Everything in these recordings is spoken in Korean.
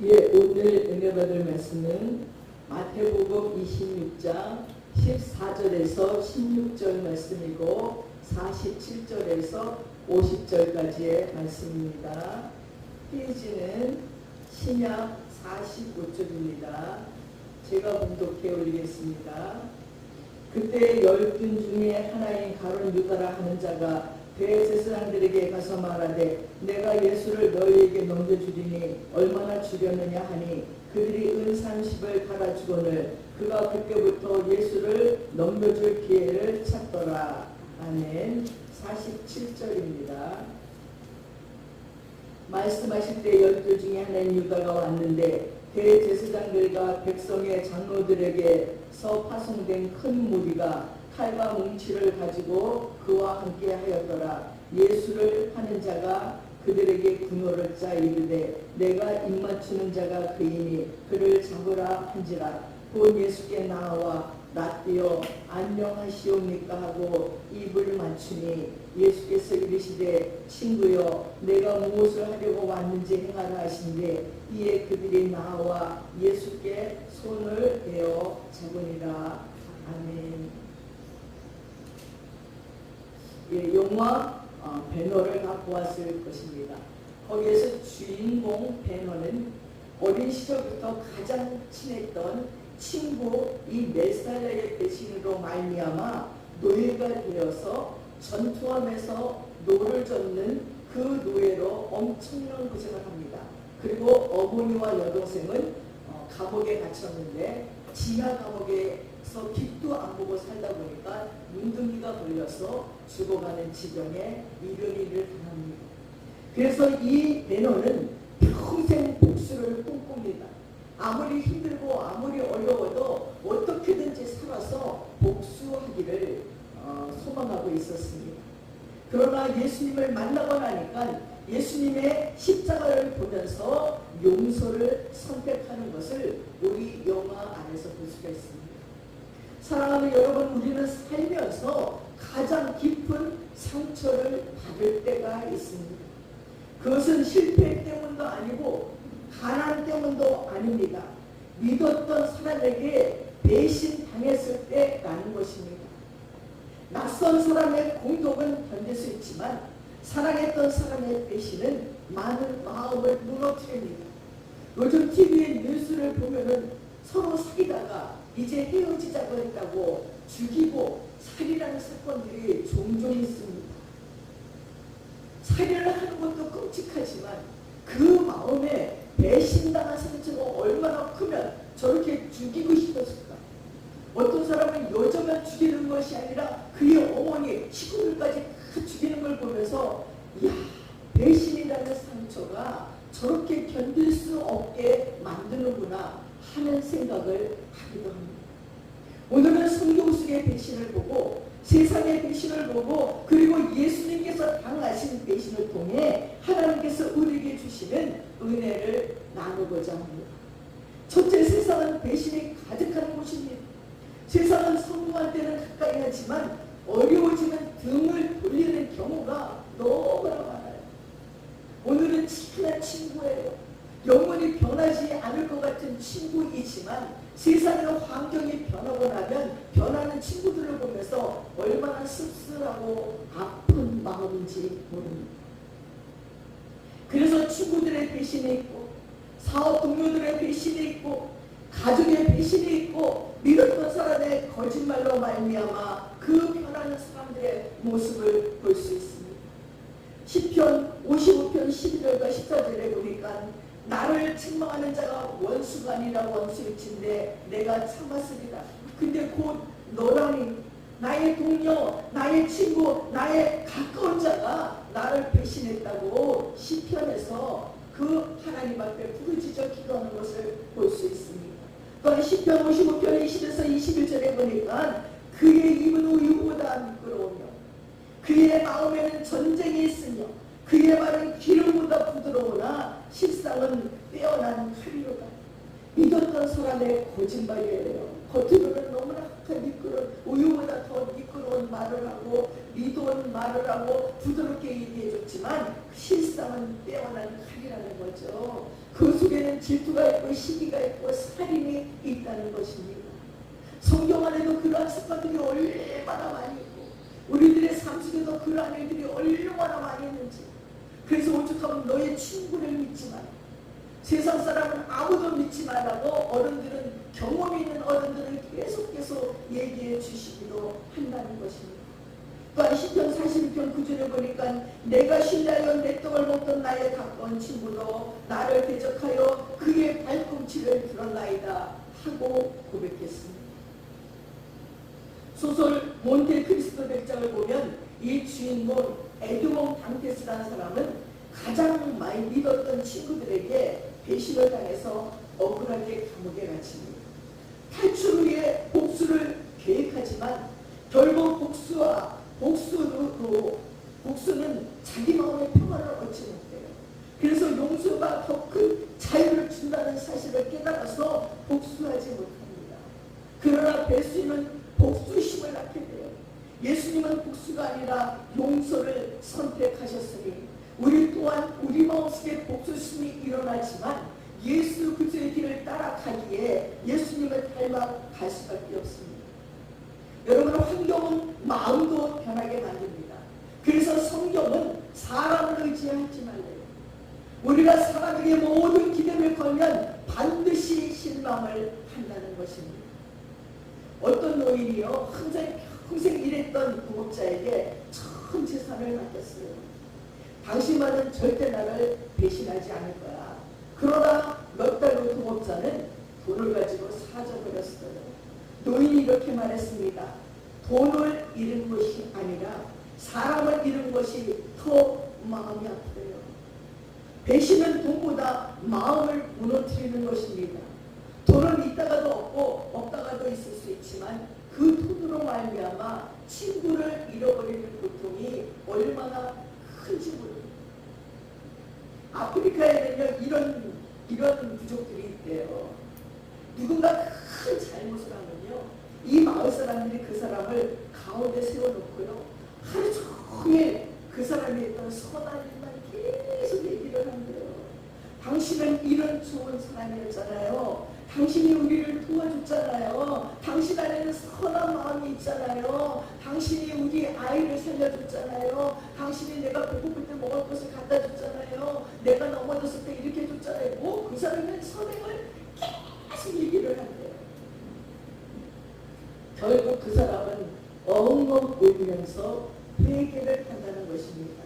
오늘 은혜 받을 말씀은 마태복음 26장 14절에서 16절 말씀이고 47절에서 50절까지의 말씀입니다. 페이지는 신약 45쪽입니다. 제가 봉독해 올리겠습니다. 그때 12 중에 하나인 가룟 유다라 하는 자가 대제사장들에게 가서 말하되 내가 예수를 너희에게 넘겨주리니 얼마나 주려느냐 하니 그들이 은 30을 갈아주거늘 그가 그때부터 예수를 넘겨줄 기회를 찾더라. 아멘. 47절입니다. 말씀하실 때 12 중에 하나인 유다가 왔는데 대제사장들과 백성의 장로들에게서 파송된 큰 무리가 칼과 뭉치를 가지고 그와 함께 하였더라. 예수를 파는 자가 그들에게 분노를 짜 이르되 내가 입맞추는 자가 그이니 그를 잡으라 한지라. 곧 예수께 나와 낫되어 안녕하시옵니까 하고 입을 맞추니 예수께서 이르시되 친구여 내가 무엇을 하려고 왔는지 행하라 하신대 이에 그들이 나와 예수께 손을 대어 잡으니라. 아멘. 영화 배너를 갖고 왔을 것입니다. 거기에서 주인공 배너는 어린 시절부터 가장 친했던 친구 이 메살라의 배신으로 말미암아 노예가 되어서 전투함에서 노를 젓는 그 노예로 엄청난 고생을 합니다. 그리고 어머니와 여동생은 감옥에 갇혔는데 지하 감옥에서 빛도 안 보고 살다 보니까 문둥이가 걸려서 죽어가는 지경에 이르기를 당합니다. 그래서 이 베너는 평생 복수를 꿈꿉니다. 아무리 힘들고 아무리 어려워도 어떻게든지 살아서 복수하기를 소망하고 있었습니다. 그러나 예수님을 만나고 나니까 예수님의 십자가를 보면서 용서를 선택하는 것을 우리 영화 안에서 볼 수가 있습니다. 사랑하는 여러분, 우리는 살면서 가장 깊은 상처를 받을 때가 있습니다. 그것은 실패 때문도 아니고 가난 때문도 아닙니다. 믿었던 사람에게 배신당했을 때 나는 것입니다. 낯선 사람의 공격은 견딜 수 있지만 사랑했던 사람의 배신은 많은 마음을 무너뜨립니다. 요즘 TV에 뉴스를 보면은 서로 사귀다가 이제 헤어지자고 했다고 죽이고 살인하는 사건들이 종종 있습니다. 살인을 하는 것도 끔찍하지만 그 마음에 배신당한 상처가 얼마나 크면 저렇게 죽이고 싶었을까? 어떤 사람은 여자만 죽이는 것이 아니라 그의 어머니, 식구들까지 다 죽이는 걸 보면서 이야, 배신이라는 상처가 저렇게 견딜 수 없게 만드는구나 하는 생각을 하기도 합니다. 오늘은 성경 속의 배신을 보고 세상의 배신을 보고 그리고 예수님께서 당하신 배신을 통해 하나님께서 우리에게 주시는 은혜를 나누고자 합니다. 첫째, 세상은 배신이 가득한 곳입니다. 세상은 성공할 때는 가까이 하지만 어려워지면 등을 돌리는 경우가 너무나 많아요. 오늘은 친한 친구예요. 영원히 변하지 않을 것 같은 친구이지만 세상의 환경이 변하고 나면 변하는 친구들을 보면서 얼마나 씁쓸하고 아픈 마음인지 모릅니다. 그래서 친구들의 배신이 있고 사업 동료들의 배신이 있고 가족의 배신이 있고 믿었던 사람의 거짓말로 말미암아 그 변하는 사람들의 모습을 볼 수 있습니다. 시편 55편 12절과 14절에 보니까 나를 책망하는 자가 원수가 아니라 원수일진데 내가 참았으리라. 근데 곧 너라니 나의 동료, 나의 친구, 나의 가까운 자가 나를 배신했다고 시편에서 그 하나님 앞에 부르짖어 기도하는 것을 볼 수 있습니다. 또한 시편 55편 20에서 21절에 보니까 그의 입은 우유보다 미끄러우며 그의 마음에는 전쟁이 있으며 그의 말은 기름보다 부드러우나 실상은 빼어난 칼이로다. 믿었던 사람의 거짓말이에요. 겉으로는 너무나 미끄러운 우유보다 더 미끄러운 좋은 말을 하고 리도운 말을 하고 부드럽게 얘기해줬지만 실상은 빼어난 칼이라는 거죠. 그 속에는 질투가 있고 시기가 있고 살인이 있다는 것입니다. 성경 안에도 그러한 습관들이 얼마나 많이 있고 우리들의 삶 속에도 그러한 일들이 얼마나 많이 있는지. 그래서 오죽하면 너의 친구를 믿지 마라. 세상 사람은 아무도 믿지 말라고 어른들은, 경험 있는 어른들은 계속 얘기해 주시기도 한다는 것입니다. 또한 시편 42편 9절에 보니까 내가 신뢰하여 내 떡을 먹던 나의 가까운 친구도 나를 대적하여 그의 발꿈치를 들었나이다 하고 고백했습니다. 소설 몬테크리스토 백작을 보면 이 주인공 에드몽 단테스라는 사람은 가장 많이 믿었던 친구들에게 배신을 당해서 억울하게 감옥에 갇힙니다. 탈출을 위해 복수를 계획하지만 결국 복수는 자기 마음의 평화를 얻지 못해요. 그래서 용서가 더 큰 자유를 준다는 사실을 깨달아서 복수하지 못합니다. 그러나 배수인은 복수심을 낳게 돼요. 예수님은 복수가 아니라 용서를 선택하셨으니 우리 또한 우리 마음속에 복수심이 일어나지만 예수 그리스도의 길을 따라가기에 예수님을 닮아갈 수밖에 없습니다. 여러분, 환경은 마음도 변하게 만듭니다. 그래서 성경은 사람을 의지하지 말래요. 우리가 사람에게 모든 기대를 걸면 반드시 실망을 한다는 것입니다. 어떤 노인이요, 항상 평생 일했던 부업자에게 전 재산을 맡겼어요. 당신만은 절대 나를 배신하지 않을 거야. 그러나 몇 달 후 부업자는 돈을 가지고 사져버렸어요. 노인이 이렇게 말했습니다. 돈을 잃은 것이 아니라 사람을 잃은 것이 더 마음이 아프대요. 배신은 돈보다 마음을 무너뜨리는 것입니다. 돈은 있다가도 없고 없다가도 있을 수 있지만 그 돈으로 말미암아 친구를 잃어버리는 고통이 얼마나 큰지 모릅니다. 아프리카에는요 이런 부족들이 있대요. 누군가 큰 잘못을 하면요, 이 마을 사람들이 그 사람을 가운데 세워놓고요, 하루 종일 그 사람이 했던 선한 일만 계속 얘기를 한대요. 당신은 이런 좋은 사람이었잖아요. 당신이 우리를 도와줬잖아요. 당신 안에는 선한 마음이 있잖아요. 당신이 우리 아이를 살려줬잖아요. 당신이 내가 배고플 때 먹을 것을 갖다 줬잖아요. 내가 넘어졌을 때 이렇게 해줬잖아요. 그 사람은 선행을 계속 얘기를 한대요. 결국 그 사람은 엉엉 울면서 회개를 한다는 것입니다.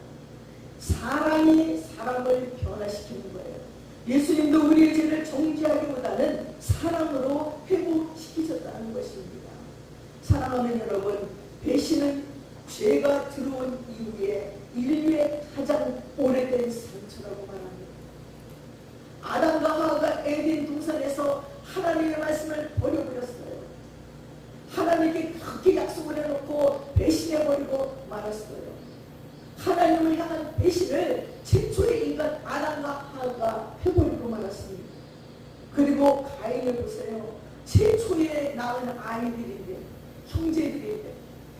사랑이 사람을 변화시키는 거예요. 예수님도 우리의 죄를 정죄하기보다는 사랑으로 회복시키셨다는 것입니다. 사랑하는 여러분, 배신은 죄가 들어온 이후에 인류의 가장 오래된 상처라고 말합니다. 아담과 하와가 에덴 동산에서 하나님의 말씀을 버려버렸어요. 하나님께 그렇게 약속을 해놓고 배신해버리고 말았어요. 하나님을 향한 배신을 최초의 인간 아담과 하와가 해버리고 말았습니다. 그리고 가인을 보세요. 최초에 낳은 아이들인데, 형제들인데,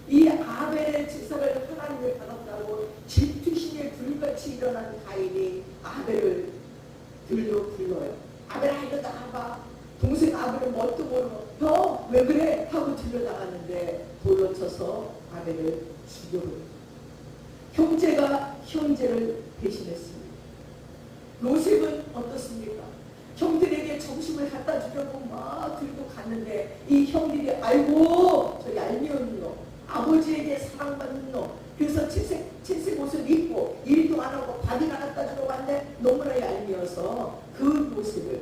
이 아벨의 제사를 하나님을 받았다고 질투심에 불같이 일어난 가인이 아벨을 들로 불러요. 아벨아, 이거 나와봐. 동생 아벨을 뭣도 모르고, 형 왜 그래? 하고 들려나갔는데 돌로 쳐서 아벨을 죽여버려요. 형제가 형제를 배신했습니다. 요셉은 어떻습니까? 형들에게 점심을 갖다 주려고 막 들고 갔는데 이 형들이 아이고 저 얄미운 놈, 아버지에게 사랑받는 놈, 그래서 채색 옷을 입고 일도 안 하고 밥이나 갖다 주러 왔는데 너무나 얄미워서 그 요셉을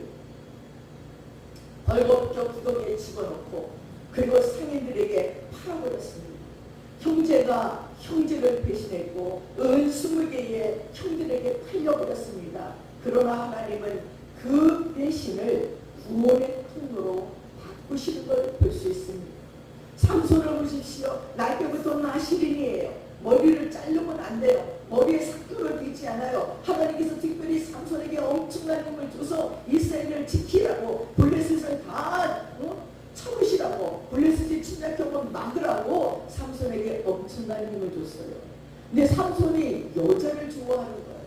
벌겋게 구덩이에 집어넣고 그리고 상인들에게 팔아버렸습니다. 형제가 형제를 배신했고 은 20개의 형들에게 팔려버렸습니다. 그러나 하나님은 그 배신을 구원의 통로로 바꾸시는 걸 볼 수 있습니다. 삼손을 보십시오. 날때부터 나시린이에요. 머리를 자르면 안 돼요. 머리에 삭도를 끼지 않아요. 하나님께서 특별히 삼손에게 엄청난 힘을 줘서 이스라엘을 지키라고, 블레셋을 다 참으시라고, 블레셋이 침략해오면 막으라고 삼손에게 근데 삼손이 여자를 좋아하는 거예요.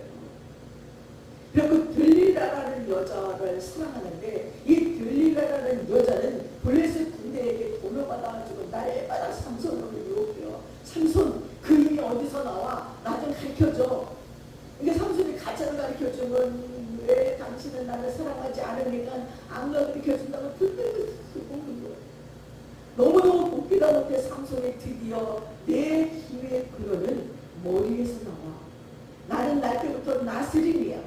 그리고 들릴라라는 여자를 사랑하는데 이 들릴라라는 여자는 블레셋 군대에게 돈을 받아가지고 날마다 삼손을 유혹해요. 삼손 그 힘이 어디서 나와? 나 좀 가르쳐줘. 그러니까 삼손이 가짜를 가르쳐주면 왜 당신은 나를 사랑하지 않으니까 안 가르쳐준다고 불평을 보는 거예요. 너무너무 복귀다 못해 삼손이 드디어 내 힘의 근원은 머리에서 나와. 나는 날 때부터 나스린이야.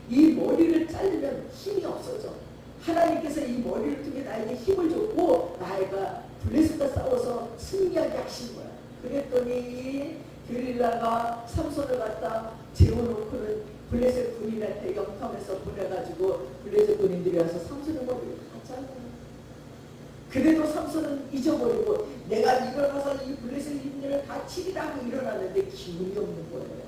이 머리를 자르면 힘이 없어져. 하나님께서 이 머리를 통해 나에게 힘을 줬고 나이가 블레셋과 싸워서 승리하게 하신 거야. 그랬더니 들릴라가 삼손을 갖다 재워놓고는 블레셋 군인한테 영탐해서 보내가지고 블레셋 군인들이 와서 삼손의 머리를 다 잘라요. 그래도 삼손은 잊어버리고 내가 일어나서 이 블레셋 인들을 다 치리라 하고 일어났는데 기운이 없는 거예요.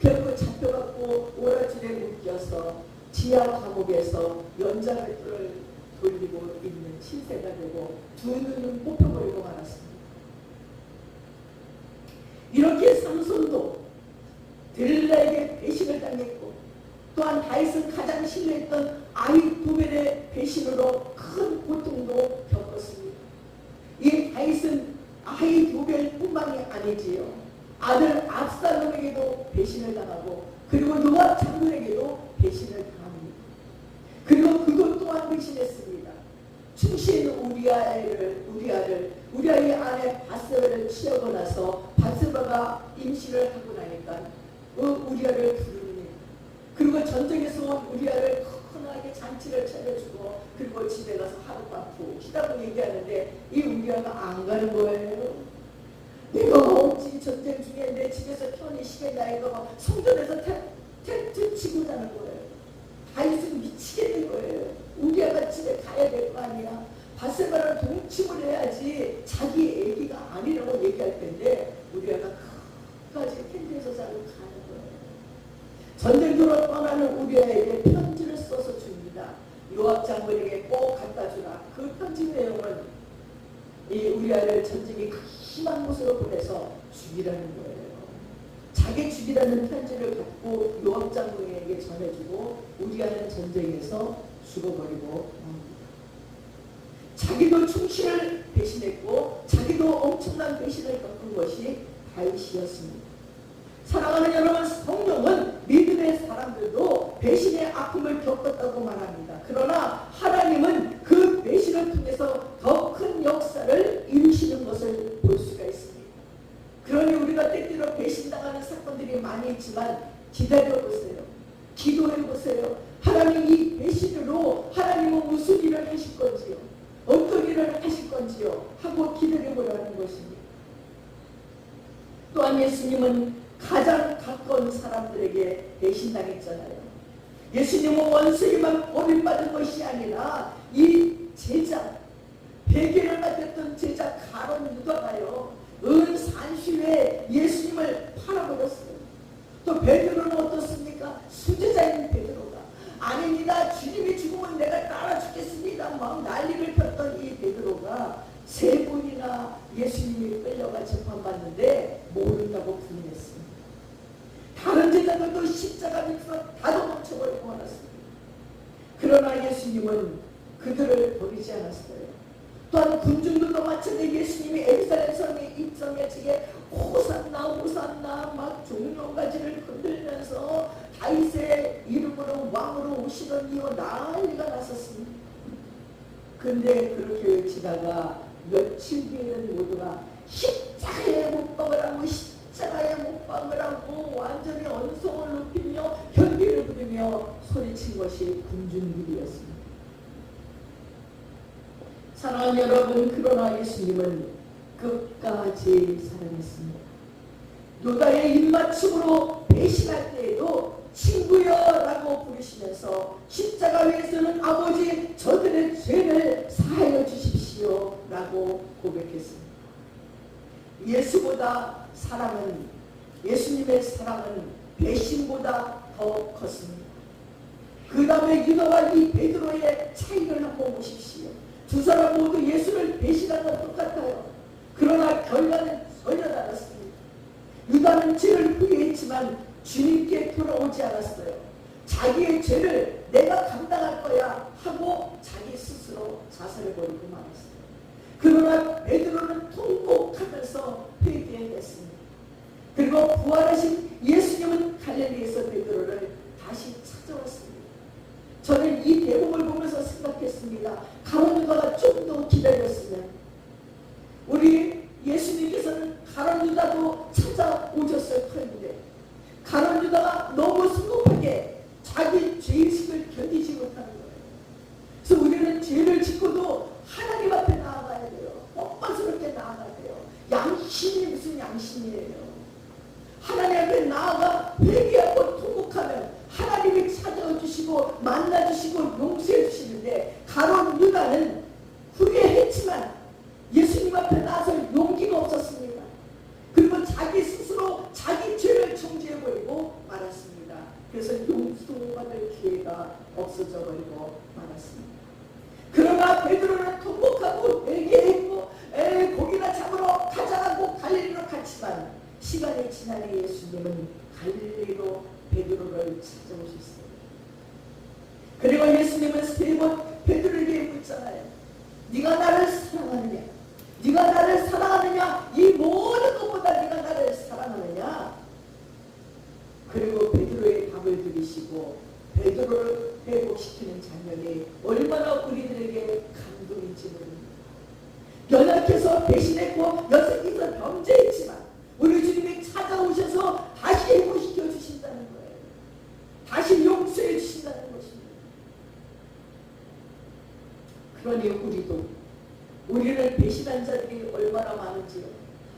결국 잡혀갖고 오라질에 묶여서 지하 감옥에서 연장을 돌리고 있는 신세가 되고 두 눈은 뽑혀버리고 말았습니다. 이렇게 삼손도 들릴라에게 배신을 당했고 또한 다윗은 가장 신뢰했던 아히토벨의 배신으로 큰 고통도 겪었습니다. 이 다윗은 아히토벨뿐만이 아니지요. 아들 압살롬에게도 배신을 당하고 그리고 요압 장군에게도 배신을 당합니다. 그리고 그것 또한 배신했습니다. 충신 우리아의 아내 바세바를 취하고 나서 바세바가 임신을 하고 나니까 우리아를 부릅니다. 그리고 전쟁에서 온 우리아를 크나게 잔치를 차려주고 그리고 집에 가서 하룻밤 푹 쉬다고 얘기하는데 이 우리아가 안 가는 거예요. 내가 어찌 전쟁 중에 내 집에서 편히 쉬겠나 이거 성전에서 텐트 치고 자는 거예요. 다윗은 미치겠는 거예요. 우리아가 집에 가야 될 거 아니야. 바세바를 동침을 해야지 자기 애기가 아니라고 얘기할 텐데 우리아가 끝까지 텐트에서 자고 가는 거예요. 전쟁터로 떠나는 우리아에게 편지를 써서 줍니다. 요압 장군에게 꼭 갖다 주라. 그 편지 내용은 이 우리아를 전쟁이 심한 곳으로 보내서 죽이라는 거예요. 자기 죽이라는 편지를 갖고 요압 장군에게 전해주고 우리아는 전쟁에서 죽어버리고 자기도 충신을 배신했고 자기도 엄청난 배신을 겪은 것이 다윗이었습니다. 사랑하는 여러분, 성령은 믿음의 사람들도 배신의 아픔을 겪었다고 말합니다. 그러나 하나님은 그 배신을 통해서 더 큰 역사를 이루시는 것을 볼 수가 있습니다. 그러니 우리가 때때로 배신당하는 사건들이 많이 있지만 기다려보세요. 기도해보세요. 하나님 이 배신으로 하나님은 무슨 일을 하실 건지요. 어떤 일을 하실 건지요. 하고 기다려보라는 것입니다. 또한 예수님은 가장 가까운 사람들에게 배신당했잖아요. 예수님은 원수에게만 버림받은 것이 아니라 이 제자, 베개를 맡았던 제자 가룟 유다가요. 산시에 예수님을 팔아버렸어요. 또 베드로는 어떻습니까? 수제자인 베드로가 아닙니다. 주님이 죽으면 내가 따라 죽겠습니다. 막 난리를 폈던 이 베드로가 3번이나 예수님이 끌려가 재판받는데 모른다고 부인했습니다. 다른 제자들도 십자가 밑으로 다 도망쳐버리고 말았습니다. 그러나 예수님은 그들을 버리지 않았어요. 또한 군중들도 마찬가지 예수님이 예루살렘 성에 입성해지게 호산나 호산나 막 종려가지를 흔들면서 다윗의 이름으로 왕으로 오시던 이후 난리가 났었습니다. 근데 그렇게 외치다가 며칠 뒤에는 모두가 십자가에 못 박으라고 십자가에 못 박으라고 완전히 언성을 높이며 경비를 부르며 소리친 것이 군중들이었습니다. 사랑하는 여러분, 그러나 예수님은 끝까지 사랑했습니다. 유다의 입맞춤으로 배신할 때에도 친구여라고 부르시면서 십자가 위에서는 아버지 저들의 죄를 사하여 주십시오 라고 고백했습니다. 예수님의 사랑은 배신보다 더 컸습니다. 그 다음에 유다와 이 베드로의 차이를 한번 보십시오. 두 사람 모두 예수를 배신한 것 똑같아요. 그러나 결과는 전혀 다르습니다. 유다는 죄를 후회했지만 주님께 돌아오지 않았어요. 자기의 죄를 내가 감당할 거야 하고 자기 스스로 자살해버리고 말았어요. 그러나 베드로는 통곡하면서 회개했습니다. 그리고 부활하신 예수님은 갈릴리에서 베드로를 다시 찾아왔습니다. 저는 이 대목을 보면서 생각했습니다. 가룟 유다가 좀 더 기다렸으면 우리 예수님께서는 가룟 유다도 찾아오셨을 터인데 가룟 유다가 너무 성급하게 자기 죄의식을 견디지 못하는 거예요. 그래서 우리는 죄를 짓고도 하나님 앞에 나아가야 돼요. 뻔뻔스럽게 나아가야 돼요. 양심이 무슨 양심이에요. 하나님 앞에 나아가 회개하고 통곡하면 하나님이 찾아와 주시고 만나 주시고 용서해 주시는데 가룟 유다는 후회했지만 예수님 앞에 나서 용기가 없었습니다. 그리고 자기 스스로 자기 죄를 정죄해버리고 말았습니다. 그래서 용서받을 기회가 없어져 버리고 말았습니다. 그러나 베드로는 통곡하고 회개했고 고기나 잡으러 가자고 갈릴리로 갔지만 시간이 지나니 예수님은 갈릴리로 베드로를 찾아오셨어요. 그리고 예수님은 세 번 베드로에게 묻잖아요. 네가 나를 사랑하느냐? 네가 나를 사랑하느냐? 이 모든 것보다 네가 나를 사랑하느냐? 그리고 베드로의 답을 들으시고 베드로를 회복시키는 장면이 얼마나 우리들에게 감동인지 모릅니다. 연약해서 배신했고 여기서 범죄했지만 우리 주님이 찾아오셔서 다시 회복시켜 주신다는 거예요. 다시 용서해 주신다는 것입니다. 그러니 우리를 배신한 자들이 얼마나 많은지요.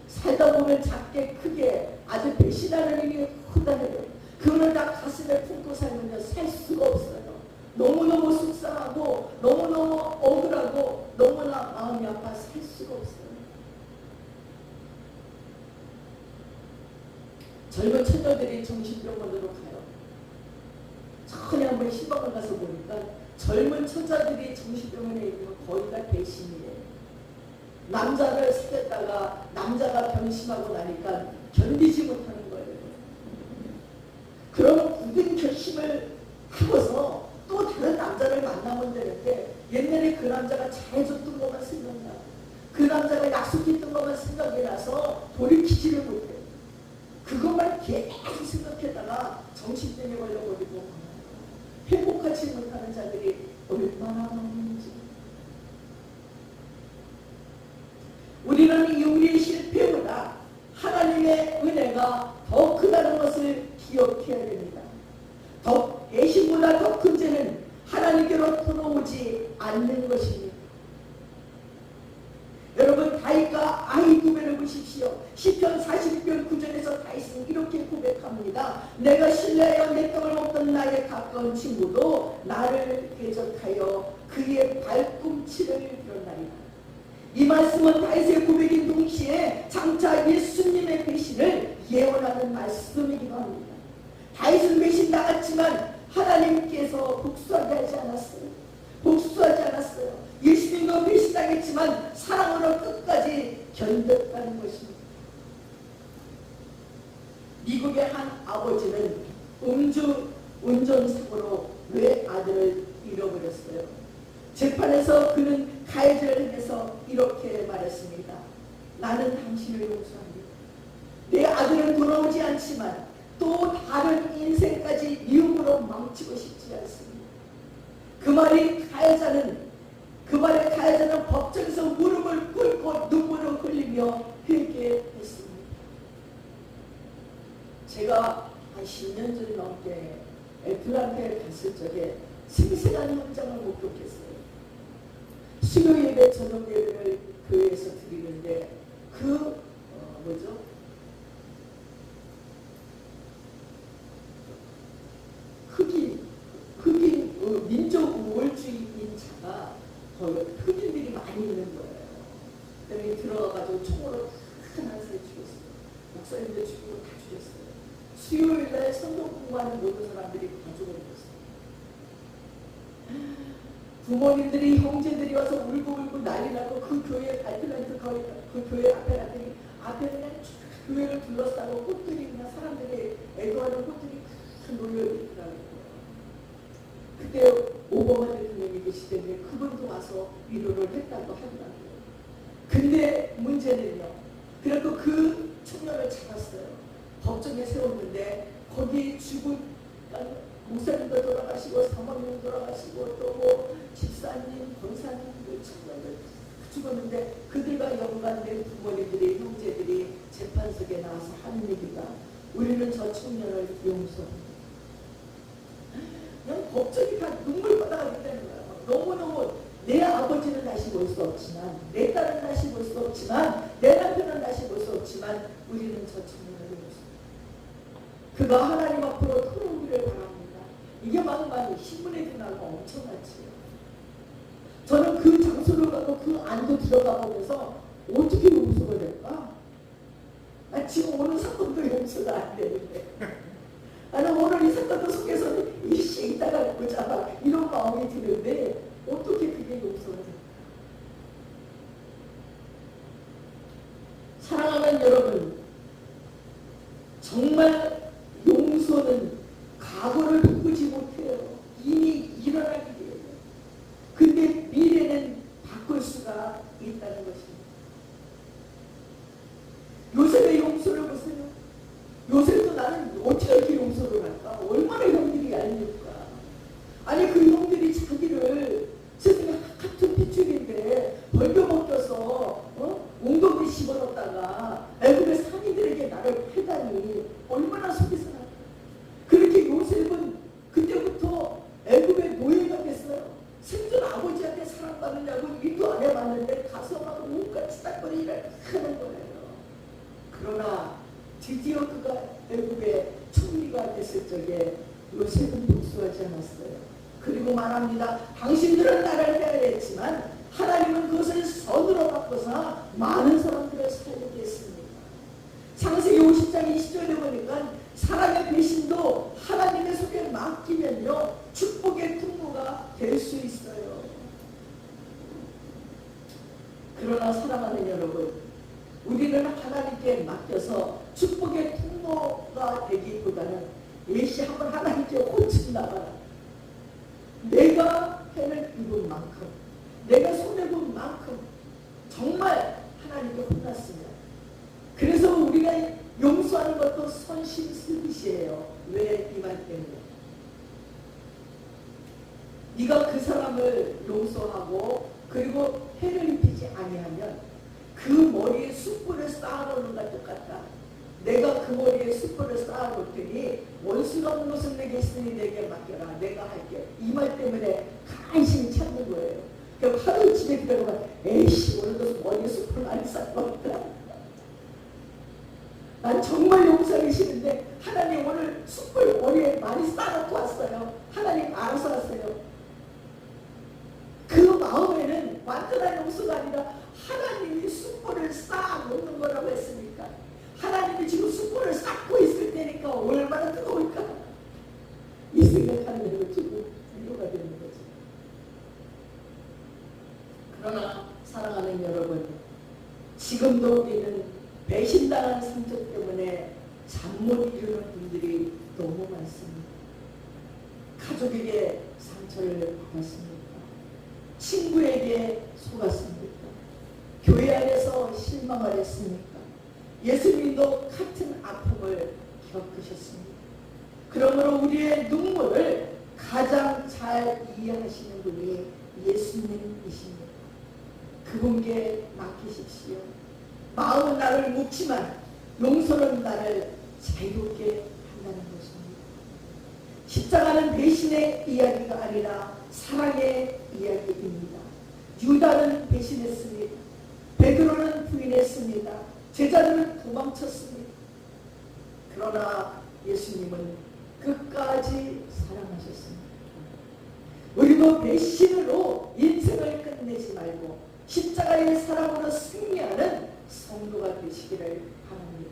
살다 보면 작게 크게 아주 배신하는 일이 크다네요. 그걸 다 가슴에 품고 살면 살 수가 없어요. 너무너무 속상하고 너무너무 억울하고 너무나 마음이 아파 살 수가 없어요. 젊은 처녀들이 정신병원으로 가요. 전에 한번 시방을 가서 보니까 젊은 처자들이 정신병원에 있는 건 거의 다 배신이에요. 남자를 사귀었다가 남자가 변심하고 나니까 견디지 못하는 거예요. 그럼 굳은 결심을 하고서 또 다른 남자를 만나면 되는데 옛날에 그 남자가 잘해줬던 것만 생각나. 그 남자가 약속했던 것만 생각이 나서 돌이키지를 못해요. 그것만 계속 생각했다가 정신병에 걸려버리고 회복하지 못하는 자들이 얼마나 많은지. 우리는 이 우리의 실패보다 하나님의 은혜가 더 크다는 것을 기억해야 됩니다. 배신보다 더 큰 죄는 하나님께로 돌아오지 않는 것입니다. 여러분 다윗과 아히두벨을 보십시오. 시편 42편 9절에서 다윗은 이렇게 고백합니다. 내가 신뢰하여 내 떡을 먹던 나의 가까운 친구도 나를 대적하여 그의 발꿈치를 들었나이다. 이 말씀은 다윗의 고백인 동시에 장차 예수님의 배신을 예언하는 말씀이기도 합니다. 다윗은 배신당했지만 하나님께서 복수하지 않았어요. 복수하지 않았어요. 예수님도 배신당했지만 사랑으로 끝까지 견뎠다는 것입니다. 미국의 한 아버지는 음주 운전사고로 왜 아들을 잃어버렸어요. 재판에서 그는 가해자를 향해서 이렇게 말했습니다. 나는 당신을 용서합니다. 내 아들은 돌아오지 않지만 또 다른 인생까지 미움으로 망치고 싶지 않습니다. 그 말에 가해자는 법정에서 무릎을 꿇고 눈물을 흘리며 회개했습니다. 제가 한 10년 전 넘게 애틀란타에 갔을 적에 생생한 현장을 목격했어요. 수요 예배, 저녁 예배를 교회에서 드리는데 흑인 민족 우월주의인 자가 흑인들이 많이 있는 거예요. 그다음에 들어가가지고 총으로 큰 한 사람 죽였어요. 목사님들 죽이고 다 죽였어요. 수요일날 성경 공부하는 모든 사람들이 다 죽어버렸어요. 부모님들이 형제들이 와서 울고 난리 나고 그 교회 발표한테 그 교회 앞에 갔더니 앞에 그냥 쫙 교회를 둘러싸고 꽃들이 그냥 사람들이 애도하는 꽃들이 다 놓여있더라고요. 그때 오바마 대통령이 계실 때문에 그분도 와서 위로를 했다고 하더라고요. 근데 문제는요. 그래도 그 청년을 잡았어요. 법정에 세웠는데 거기 죽은 목사님도 돌아가시고 사모님 돌아가시고 또 뭐 집사님, 권사님, 청년들 죽었는데 그들과 연관된 부모님들이 형제들이 재판석에 나와서 하는 얘기가 우리는 저 청년을 용서합니다. 그냥 법정이 다 눈물바다가 됐다는 거예요. 너무너무 내 아버지는 다시 볼 수 없지만 내 딸은 다시 볼 수 없지만 내 남편은 다시 볼 수 없지만 우리는 저 청년을 용서합니다. 그가 하나님 앞으로 돌아오기를 바랍니다. 이게 막 신문에도 나고 엄청나지요. 저는 그 장소를 가고 그 안도 들어가 보면서 어떻게 용서가 될까? 지금 오늘 사건도 용서가 안 되는데 나는 오늘 이 사건도 속에서 일시 이따가 보자 이런 마음이 드는데 어떻게 그게 용서가 될까? 사랑하는 여러분, 정말 용서는 과거를 바꾸지 못해요. 이미 일어나게 돼요. 근데 미래는 바꿀 수가 있다는 것입니다. 요셉의 용서를 보세요. 요셉도 나는 어떻게 이렇게 용서를 할까? 얼마나 형들이 얄미울까? 아니 그 형들이 자기를 세상에 같은 핏줄인데 벌겨먹혀서 웅덩이 집어넣다가 애굽의 상인들에게 나를 패다니 얼마나 속이 상할까? 그렇게 요셉은 그때부터 애굽의 노예가 됐어요. 생전 아버지한테 사랑받느냐고 일도 안 해봤는데 가서 막 온갖 치닥거리를 하는 거예요. 그러나 드디어 그가 애굽의 총리가 됐을 적에 요셉은 복수하지 않았어요. 그리고 말합니다. 당신들은 나를 해야했지만 하나님은 그것을 선으로 바꿔서 많은 사람들을 살리게 했습니다. 창세기 50장 20절에 보니까 사람의 배신도 하나님의 손에 맡기면요 축복의 통로가 될 수 있어요. 그러나 사랑하는 여러분, 우리는 하나님께 맡겨서 축복의 통로가 되기보다는 예시 한번 하나님께 혼친다가 내가 해를 입은 만큼 내가 손해본 만큼 정말 하나님께 혼났으면, 그래서 우리가 용서하는 것도 선심스릇이에요. 왜? 이 말 때문에 네가 그 사람을 용서하고 그리고 해를 입히지 아니하면 그 머리에 숯불을 쌓아놓는 것과 똑같다. 내가 그 머리에 숯불을 쌓아놓을 테니 원수가 없는 것은 내게 있으니 내게 맡겨라. 내가 할게. 이 말 때문에 간신히 참는 거예요. 그러니까 하루 집에 들어가면 에이씨 오늘도 머리에 숯불 많이 쌓아놓았다. 난 정말 용서하기 싫은데 하나님 오늘 숯불 머리에 많이 쌓아놓고 왔어요. 하나님 알아서 하세요. 그 마음에는 완전한 용서가 아니라 하나님이 숯불을 쌓아놓는 거라고 했으니까 하나님이 지금 숯불을 쌓고 있을 때니까 얼마나 뜨거울까? 이 생각하는 대로 지금 위로가 되는 거죠. 그러나 사랑하는 여러분, 지금도 우리는 배신당한 상처 때문에 잠 못 이루는 분들이 너무 많습니다. 가족에게 상처를 받았습니까? 친구에게 속았습니까? 교회 안에서 실망을 했습니까? 예수님도 같은 아픔을 겪으셨습니다. 그러므로 우리의 눈물을 가장 잘 이해하시는 분이 예수님이십니다. 그분께 맡기십시오. 마음은 나를 묻지만 용서는 나를 자유롭게 한다는 것입니다. 십자가는 배신의 이야기가 아니라 사랑의 이야기입니다. 유다는 배신했습니다. 베드로는 부인했습니다. 제자들은 도망쳤습니다. 그러나 예수님은 끝까지 사랑하셨습니다. 우리도 배신으로 인생을 끝내지 말고 십자가의 사랑으로 승리하는 성도가 되시기를 바랍니다.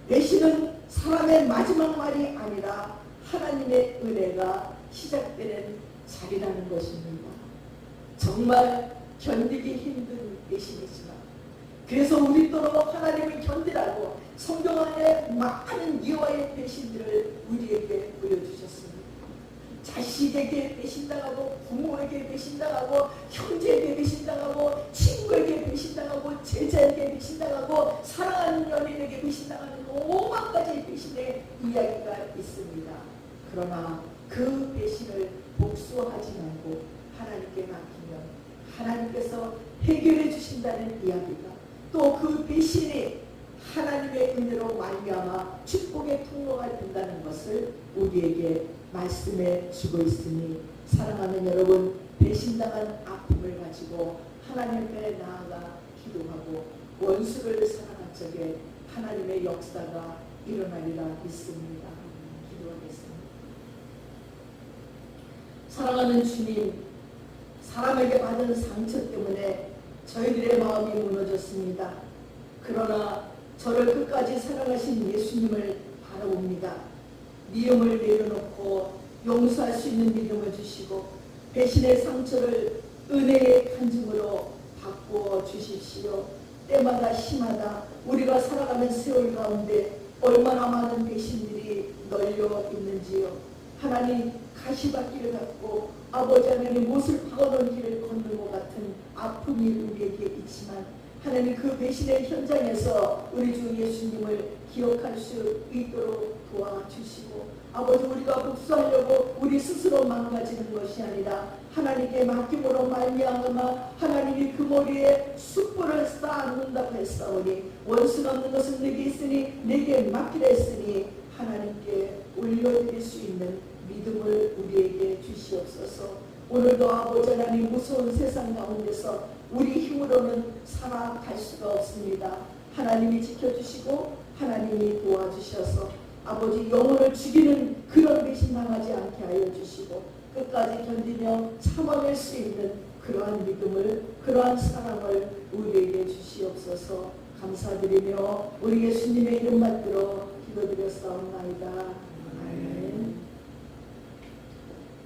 배신은 사람의 마지막 말이 아니라 하나님의 은혜가 시작되는 자리라는 것입니다. 정말 견디기 힘든 배신이지만 그래서 우리 또로 하나님을 견디라고 성경 안에 많은 여호와의 배신들을 우리에게 보여주셨습니다. 자식에게 배신당하고, 부모에게 배신당하고, 형제에게 배신당하고, 친구에게 배신당하고, 제자에게 배신당하고, 사랑하는 연인에게 배신당하는 오만 가지 배신의 이야기가 있습니다. 그러나 그 배신을 복수하지 말고 하나님께 맡기면 하나님께서 해결해 주신다는 이야기가, 또 그 배신이 하나님의 은혜로 말미암아 축복의 통로가 된다는 것을 우리에게 말씀해 주고 있으니, 사랑하는 여러분, 배신당한 아픔을 가지고 하나님 앞에 나아가 기도하고 원수를 사랑한 적에 하나님의 역사가 일어나리라 믿습니다. 기도하겠습니다. 사랑하는 주님, 사람에게 받은 상처 때문에 저희들의 마음이 무너졌습니다. 그러나 저를 끝까지 사랑하신 예수님을 바라봅니다. 미움을 내려놓고 용서할 수 있는 믿음을 주시고 배신의 상처를 은혜의 간증으로 바꾸어 주십시오. 때마다 심하다. 우리가 살아가는 세월 가운데 얼마나 많은 배신들이 널려 있는지요. 하나님, 가시밭길을 갖고 아버지 하나님 못을 박아놓은 길을 걷는 것 같은 아픔이 우리에게 있지만, 하나님 그 배신의 현장에서 우리 주 예수님을 기억할 수 있도록 도와주시고, 아버지, 우리가 복수하려고 우리 스스로 망가지는 것이 아니라 하나님께 맡김으로 말미암아 하나님이 그 머리에 숯불을 쌓아놓는다고 했사오니, 원수 없는 것은 내게 있으니 내게 맡기라 했으니 하나님께 올려드릴 수 있는 믿음을 우리에게 주시옵소서. 오늘도 아버지 하나님, 무서운 세상 가운데서 우리 힘으로는 살아갈 수가 없습니다. 하나님이 지켜주시고 하나님이 도와주셔서 아버지, 영혼을 죽이는 그런 배신 당하지 않게 하여 주시고 끝까지 견디며 참아낼 수 있는 그러한 믿음을, 그러한 사랑을 우리에게 주시옵소서. 감사드리며 우리 예수님의 이름 받들어 기도드렸사옵나이다. 아멘.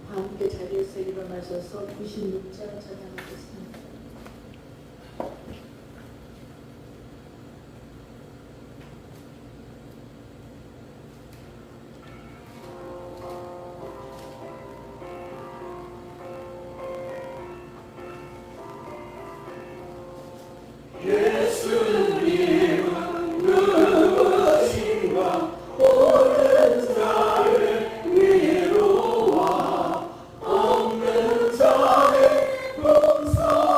함께 자리에서 일어나셔서 96장 찬양하겠습니다. 없는 자의 범사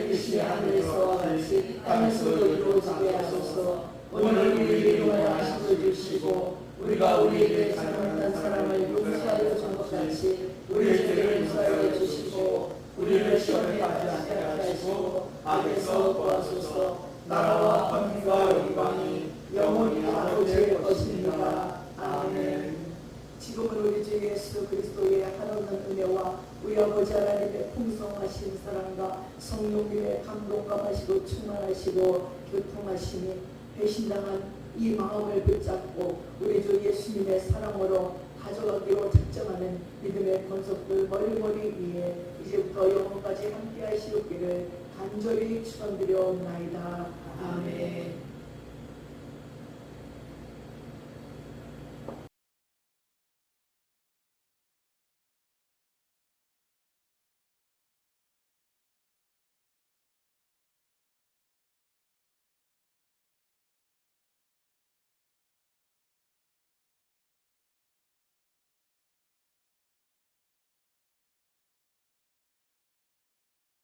뜻이 하늘에서와 같이 땅에서도 이루어지게 하소서. 오늘 우리에게 하심을 주시고 우리가 우리에게 잘못한 사람을 용서하여 준 것 같이 우리 죄를 용서하여 주시고 우리를 시험에 받지 않게 하시고 악에서 구하소서. 나라와 권능과 영광이 영원히 아버지의 것입니다. 아멘. 지금은 우리 주 예수 그리스도의 하나님 은혜와 우리 아버지 하나님의 풍성하신 사랑과 성령님의 감동감하시고 충만하시고 교통하심이 배신당한 이 마음을 붙잡고 우리 주 예수님의 사랑으로 가져가기로 작정하는 믿음의 권속들 머리머리 위에 이제부터 영원까지 함께 하시옵기를 간절히 축원드려옵나이다. 아멘.